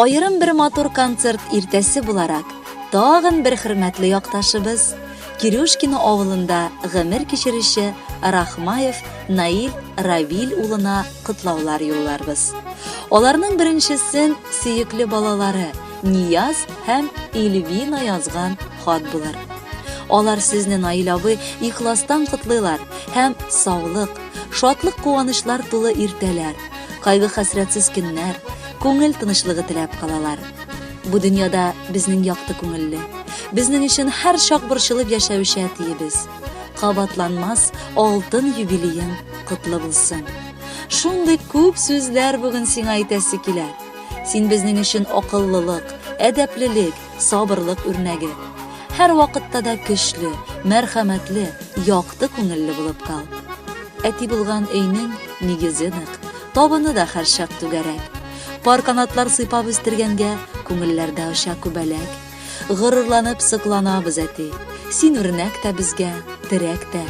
Айрым бер матур концерт иртәсе буларак, тагын бер хөрмәтле якташыбыз, Кирюшкино авылында гомер кичерүче Рахмаев Наил Равил улына котлаулар юлларбыз. Аларның беренчесен сөекле балалары Нияз һәм Эльвина язган хат булыр. Алар сезне Наил абый ихластан котлыйлар һәм саулык, шатлык куанычлар тулы иртәләр, кайгы-хәсрәтсез көннәр, күңел тынычлыгы теләп калалар. Бу дөньяда безнең якты күңелле, безнең өчен һәр чак борчылып яшәүче әтиебез. Кабатланмас алтын юбилеең котлы булсын. Шундый күп сүзләр бүген сиңа әйтәсе килә. Син безнең өчен акыллылык, әдәплелек, сабырлык үрнәге. Һәр вакытта да көчле, мәрхәмәтле, якты күңелле булып кал. Әти булган өйнең нигезе нык, табыны да һәр чак түгәрәк. Пар канатлар сыйпап үстергәнгә күңелләрдә оча күбәләк. Горурланып сыкланабыз әти. Син үрнәк тә безгә, терәк тә.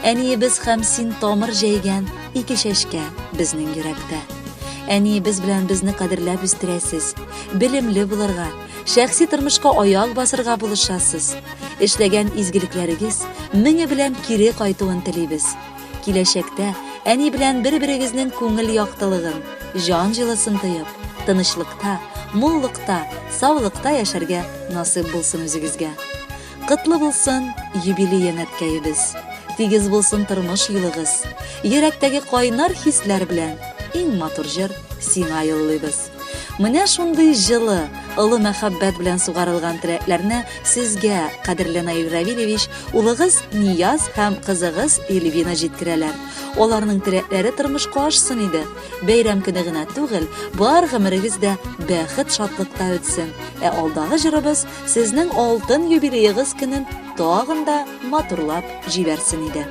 Әниебез һәм син тамыр җәйгән ике чәчкә безнең йөрәктә. Әниебез белән безне кадерләп үстерәсез, белемле булырга, шәхси тормышка аяк басырга булышасыз. Эшләгән изгелекләрегез меңе белән кире кайтуын телибез. Киләчәктә әни белән бер-берегезнең күңел яктылыгын, җан җылысын тоеп, тынычлыкта, муллыкта, саулыкта яшәргә насыйп булсын үзегезгә. Котлы булсын юбилей әткәебез. Тигез булсын тормыш юлыгыз. Йөрәктәге кайнар хисләр белән иң матур җыр сиңа юллыйбыз. Менә шундый җылы, олы мәхәббәт белән сугарылган теләкләрне сезгә, кадерле Наил Равилевич, улыгыз Нияз һәм кызыгыз Эльвина җиткерәләр. Аларның теләкләре тормышка ашсын иде. Бәйрәм көне генә түгел, бар гомерегездә бәхет, шатлыкта үтсен. Алдагы җырыбыз сезнең алтын юбилеегыз көнен тагын да матурлап җибәрсен иде.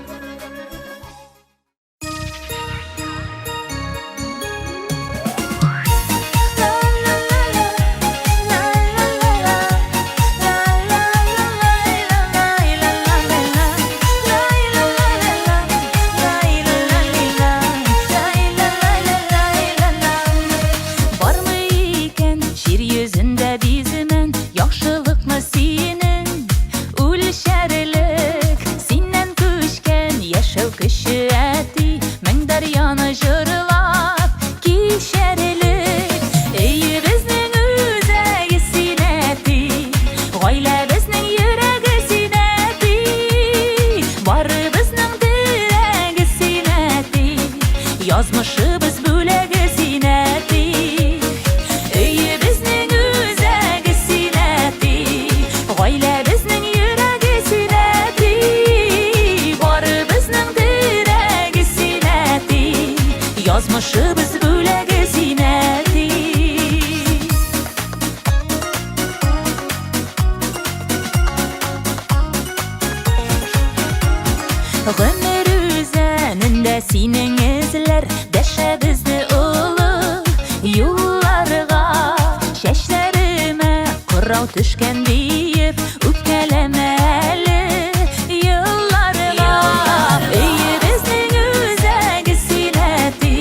Yazmışыбыз бүләге синәти, өйе безнең үзәге синәти, гаилә безнең йөрәге синәти, бары безнең терәге синәти, язмышыбыз бүләге синәти. Гомер үзәнендә синең эзләр, дәшәбезне олы юлларга, чәчләремә кырау төшкән диеп үпкәләмә әле елларга. Өйе безнең үзәге синәти,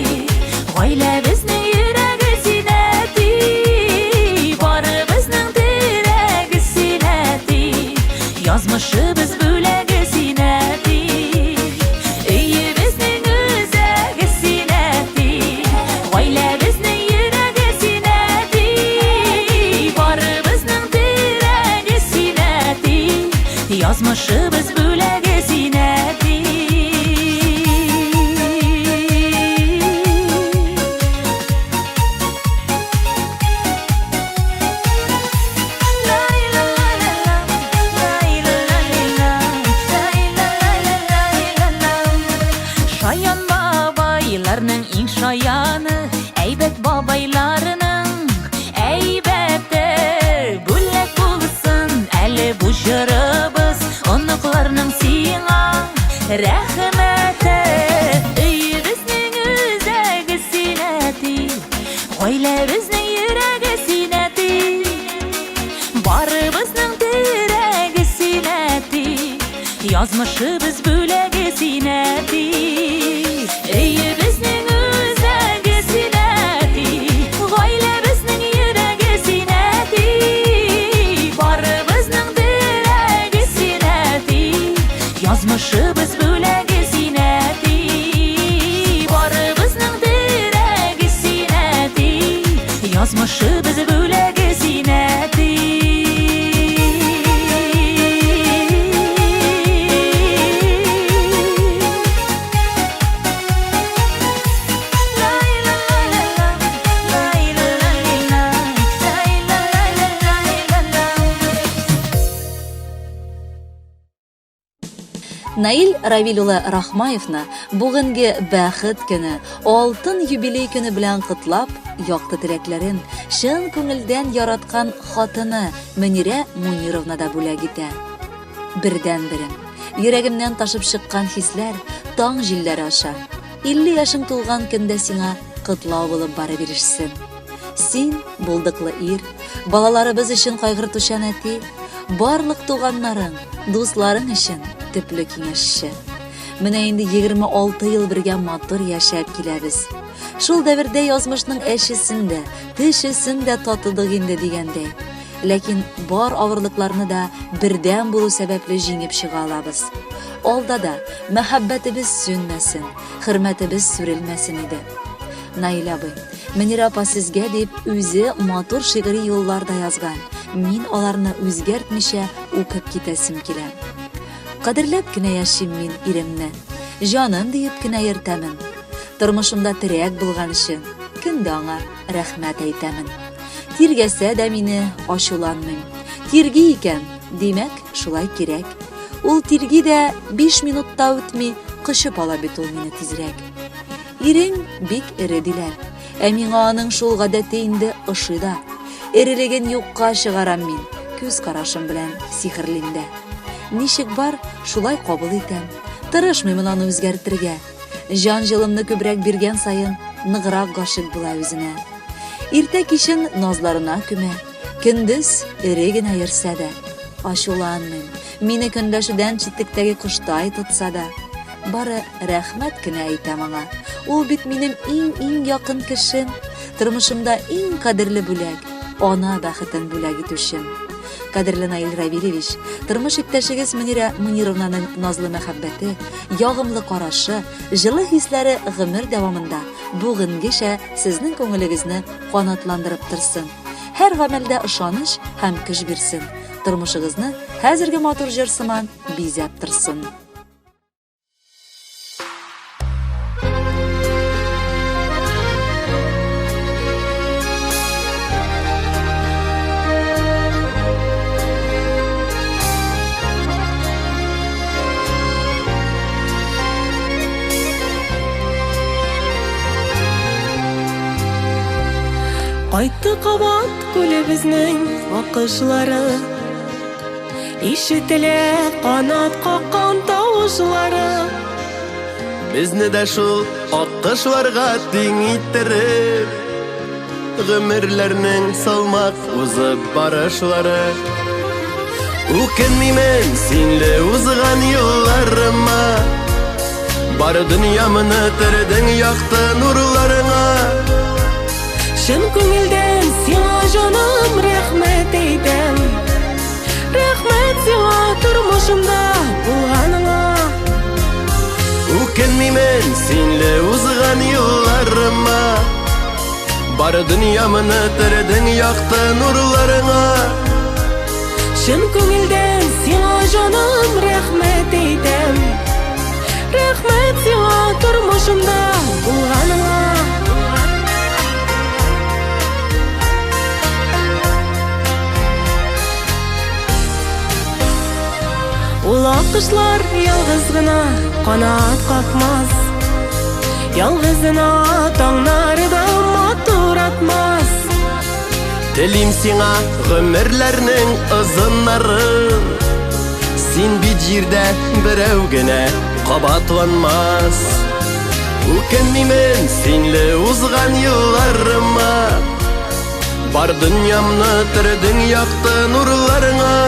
гаилә безнең йөрәге синәти, бары безнең терәге синәти, язмышыбыз бүләге синәти. Yazmışыбыз бүләге синәти. Шаян бабайларның иң шаяны, әйбәт бабайларының әйбәте, бүләк булсын әле бу җырыбыз, оныкларның сиңа рәхмәте. Өйе безнең үзәге синәти, гаилә безнең йөрәге синәти, бары безнең терәге синәти, язмышыбыз бүләге синәти. Өйе безнең үзәге синәти, гаилә безнең йөрәге Наил Равил улы Рахмаевны бүгенге бәхет көне, алтын юбилей көне белән котлап, якты теләкләрен чын күңелдән яраткан хатыны Мөнирә Мунировна да бүләк итә. Бердән-берем, йөрәгемнән ташып чыккан хисләр таң җилләре аша. 50 яшың тулган көндә сиңа котлау булып бары бирешсен. Син булдыклы ир, балаларыбыз өчен кайгыртучан әти, барлык туганнарың, дусларың өчен төпле киңәшче. Менә инде 26 ел бергә матур яшәп киләбез. Шул дәвердә язмышның әшесендә, тешесендә татыдык инде дигәндәй. Ләкин бар авырлыкларны да бердән булу сәбәпле җиңеп чыга алабыз. Алда да мәхәббәтебез сүнмәсен, хөрмәтебез сүрелмәсен иде. Наил абый, Мөнирә апа сезгә дип үзе матур шигъри юлларда язган. Мин аларны үзгәртмичә укып китәсем килә. Кадерләп кенә яшим мин иремне, җаным диеп кенә йөртәмен. Тормышымда терәк булган өчен көндә аңа рәхмәт әйтәмен. Тиргәсә дә мине ачуланмыйм. Тирги икән, димәк, шулай кирәк. Ул тирги дә 5 минутта үтми кышып ала бит ул мине тизрәк. Ирең бик эре диләр, миңа аның шул гадәте инде ошый да. Эрелеген юкка чыгарам мин, күз карашым белән сихерлим дә. Ничек бар, шулай кабул итәм. Тырышмыйм аны үзгәртергә. Җан җылымны күбрәк биргән саен, ныграк гашык була үзенә. Иртә кичен назларына күмә, көндез эре генә йөрсә дә. Ачуланмыйм, мине көндәшүдән читтектәге коштай тотса да. Бары рәхмәт кенә әйтәм аңа. Ул бит минем иң якын кешем, тормышымда иң кадерле бүләк, ана бәхетен бүләк итүчем. Кадерле Наил Равилевич, тормыш иптәшегез Мөнирә Мунировнаның назлы мәхәббәте, ягымлы карашы, җылы хисләре гомер дәвамында бүгенгечә сезнең күңелегезне канатландырып торсын. Һәр гамәлдә ышаныч һәм көч бирсен. Тормышыгызны хәзерге матур җыр сыман бизәп торсын. Кайтты кабат күлебезнең акышлары, ишетелә канат каккан тавышлары. Безне дә шул акышларга тиң иттереп, гомерләрнең салмак узып барышлары. Үкенмимен синле узган юлларыма, бары дөньямны төрдең якты нурларыңа. Шын күңелдән сиңа җаным рәхмәт әйтәм. Рәхмәт сиңа тормышымда булганыңа. Үкенмимен синле узган юлларыма, бары дөньямны төрдең якты нурларыңа. Шын күңелдән сиңа җаным рәхмәт әйтәм. Рәхмәт сиңа тормышымда булганыңа. Ул акышлар ялгыз гына канат какмас, ялгызына таңнары да матур атмас. Телим сиңа гомерләрнең озыннарын, син бит җирдә берәү генә кабатланмас. Үкенмимен синле узган юлларыма, бар дөньямны төрдең якты нурларыңа.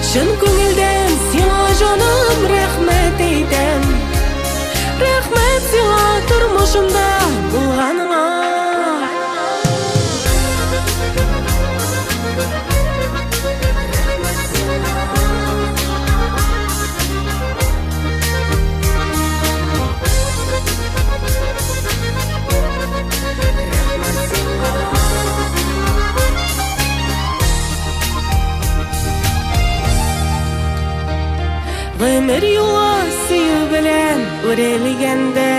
Шын күңелдән сиңа җаным рәхмәт әйтәм. Рәхмәт сиңа тормышымда булганыңа. Гомер юлы сөю белән үрелгәндә,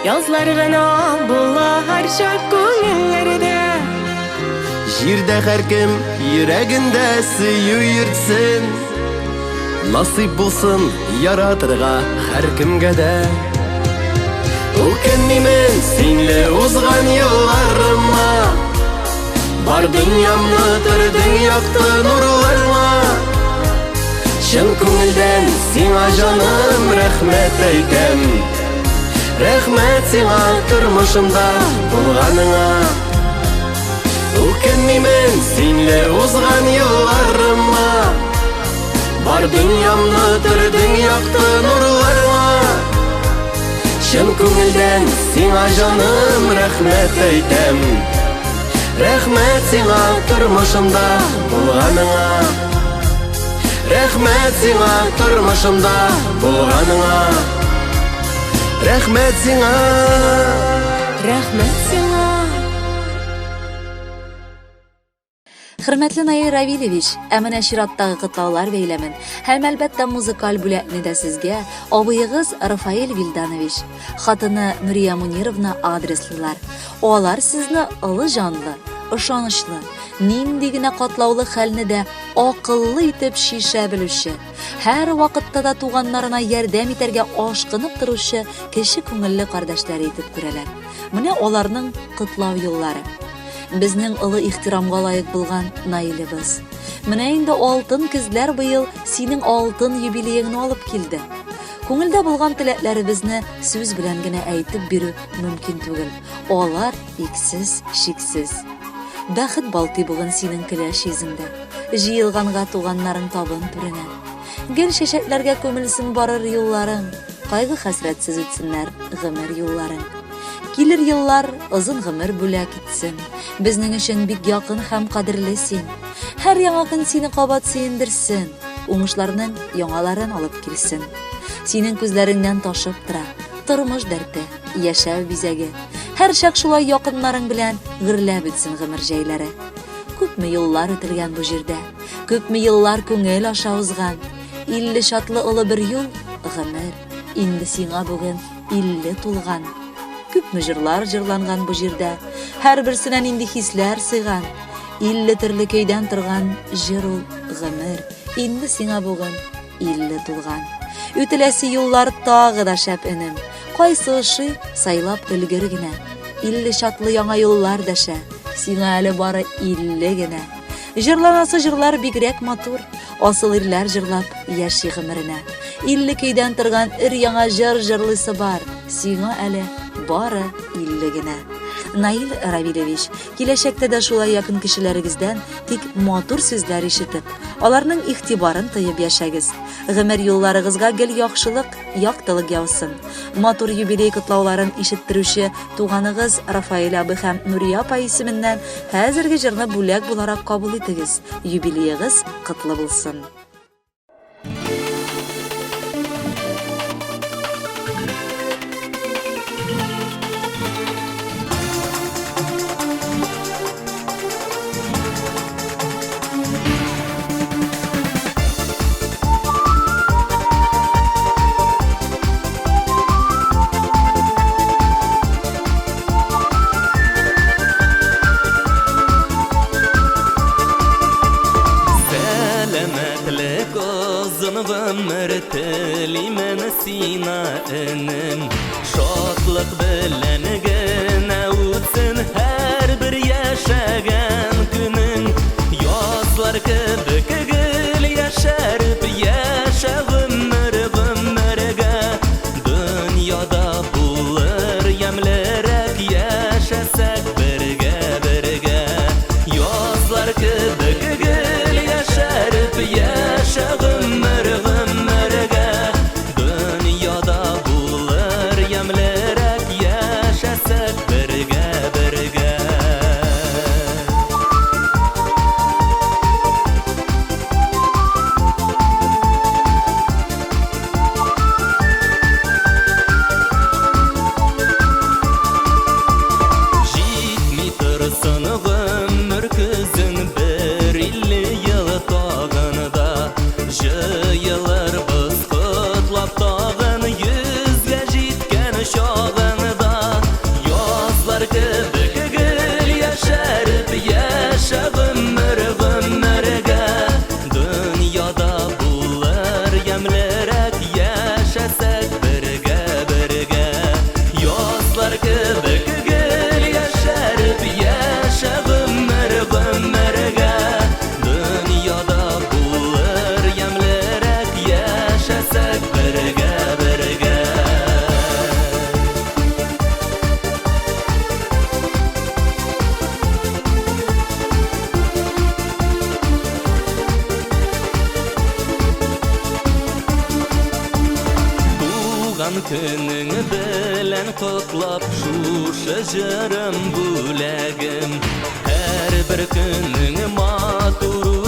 язлар гына була һәрчә күңелләрдә. Җирдә һәркем йөрәгендә сөю йөртсен, Насип булсын яратырга һәркемгә дә. Үкенмимен синле узган елларыма, бар дөньямны төрдең якты нурларыңа. Чын күңелдән сиңа җаным рәхмәт әйтәм. Рәхмәт сиңа тормышымда булганыңа. Үкенмимен синле узган елларыма, бар дөньямны төрдең якты нурларыңа. Чын күңелдән сиңа җаным рәхмәт әйтәм. Рәхмәт сиңа тормышымда булганыңа. Рәхмәт сиңа тормышымда булганыңа. Рәхмәт сиңа. Рәхмәт сиңа. Хөрмәтле Наил Равилович, менә чираттагы кытлаулар бәйләмен һәм әлбәттә музыкаль бүләкне дә сезгә абыегыз Рафаэль Вильданович, хатыны Нурия Мунировна адреслылар. Алар сезне олы җанлы, ышанычлы, нинди генә катлаулы хәлне дә акыллы итеп шиша белүче, һәр вакытта да туганнарына ярдәм итәргә ашкынып торучы кеше күңелле кардәшләр итеп күрәләр. Менә аларның кытлау юллары. Безнең олы ихтирамга лаек булган Наилебез. Менә инде алтын көзләр быел синең алтын юбилееңне алып килде. Күңелдә булган теләкләребезне сүз белән генә әйтеп бирү мөмкин түгел. Алар иксез, шиксез. Бәхет балкый бүген синең көләш йөзеңдә. Җыелганга туганнарың табын түренә. Гел чәчәкләргә күмелсен барыр юлларың. Кайгы хәсрәтсез үтсеннәр гомер юлларың. Килер еллар озын гомер бүләк итсен. Безнең өчен бик якын һәм кадерле син. Һәр яңа көн сине кабат сөендерсен. Уңышларның яңаларын алып килсен. Синең күзләреңнән ташып тора тормыш дәрте, яшәү бизәге. Һәр чак шулай якыннарың белән гөрләп үтсен гомер җәйләре. Күпме еллар үтелгән бу җирдә, күпме еллар күңел аша узган. 50 шатлы олы бер юл гомер. Инде сиңа бүген 50 тулган. Күпме җырлар җырланган бу җирдә, һәр берсенән инде хисләр сыйган. 50 төрле көйдән торган җыр ул гомер. Инде сиңа бүген 50 тулган. Үтеләсе юллар тагы да шәп энем. Кайсы ошый сайлап өлгер генә. 50 шатлы яңа юллар дәшә. Сиңа әле бары 50 генә. Җырланасы җырлар бигрәк матур. Асыл ирләр җырлап яши гомеренә. 50 көйдән торган яңа җыр җырлыйсы бар. Сиңа әле бары 50 генә. Наил Равилович, киләчәктә дә шулай якын кешеләрегездән тик матур сүзләр ишетеп, аларның игътибарын тыеп яшәгез. Гомер юлларыгызга гел яхшылык, яктылык яусын. Матур юбилей котлауларын ишеттерүче туганыгыз Рафаэль абый һәм Нурия апа исеменнән хәзерге җырны бүләк буларак кабул итегез. Юбилеегыз котлы булсын. Ömür tilimen sina enim Şatlık bilen gene utsin her bir yaşagan günün Yazlar kibik gül yaşarıp yaşa gümürge Dünyada bulur yemlerek yaşasak birge Yazlar kibik gül yaşarıp yaşa gümürge Dünyada bulur yemlerek yaşasak birge Туган күнің белән котлап шушы җырым бүләгем Һәр бер көнең матур